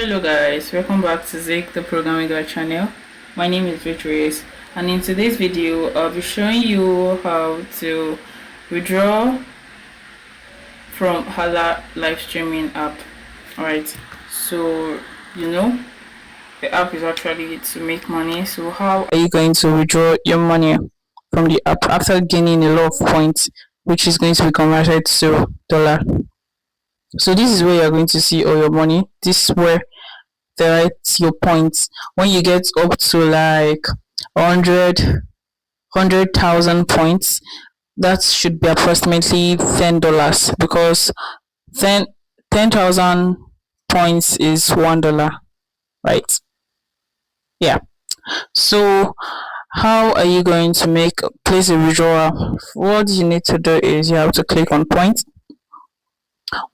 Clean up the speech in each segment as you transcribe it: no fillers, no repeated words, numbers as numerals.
Hello guys, welcome back to Zik the Programming Guide channel. My name is Victorious, and in today's video I'll be showing you how to withdraw from Hala live streaming app. Alright, so the app is actually to make money. So how are you going to withdraw your money from the app after gaining a lot of points, which is going to be converted to dollar? So this is where you're going to see all your money. This is where they write your points. When you get up to like 100,000 points, that should be approximately $10, because 10,000 points is $1, right? Yeah. So how are you going to place a withdrawal? What you need to do is you have to click on points.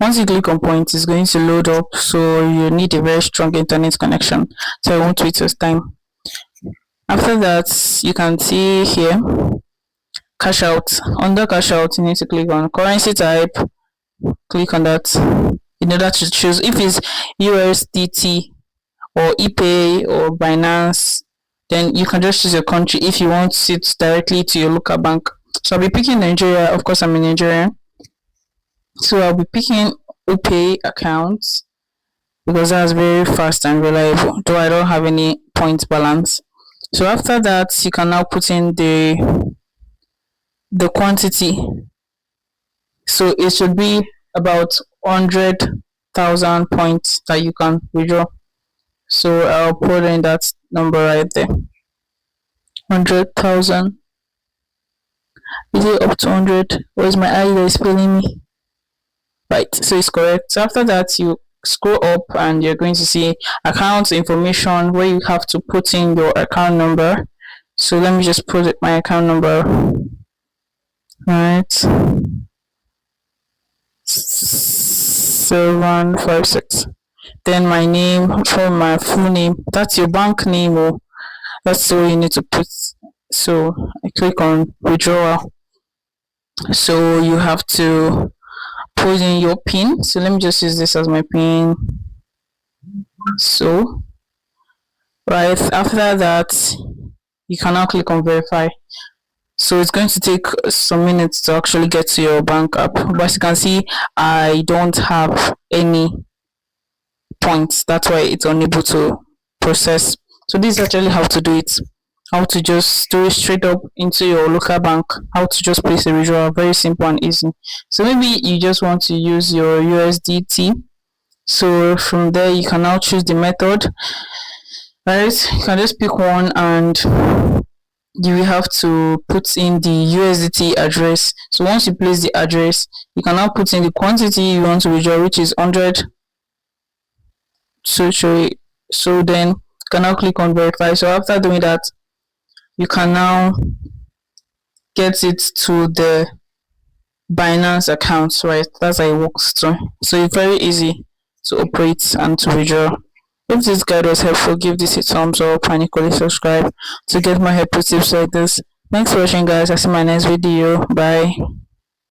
Once you click on points, it's going to load up, so you need a very strong internet connection, so I won't waste time. After that, you can see here cash out. Under cash out, you need to click on currency type. Click on that in order to choose if it's USDT or ePay or Binance. Then you can just choose your country if you want it directly to your local bank. So I'll be picking Nigeria. Of course, I'm a Nigerian. So I'll be picking ePay accounts because that's very fast and reliable, though I don't have any points balance. So after that, you can now put in the quantity. So it should be about 100,000 points that you can withdraw. So I'll put in that number right there. 100,000. Is it up to 100? Or is my eye that is failing me? Right, so it's correct. So after that, you scroll up and you're going to see account information, where you have to put in your account number. So let me just put my account number. Right, 756. Then my name, for my full name, that's your bank name, or that's all you need to put. So I click on withdrawal. So you have to put in your pin. So let me just use this as my pin. So right after that, you can now click on verify. So it's going to take some minutes to actually get to your bank app, but as you can see, I don't have any points. That's why it's unable to process. So this is actually how to do it. How to just do it straight up into your local bank. How to just place a withdrawal. Very simple and easy. So maybe you just want to use your USDT. So from there, you can now choose the method. Right? You can just pick one, and you will have to put in the USDT address. So once you place the address, you can now put in the quantity you want to withdraw, which is 100. So then you can now click on verify. So after doing that, you can now get it to the Binance account, right? That's how it works too. So it's very easy to operate and to withdraw. If this guide was helpful, give this a thumbs up and equally subscribe to get more helpful tips like this. Thanks for watching, guys. I'll see you in my next video. Bye.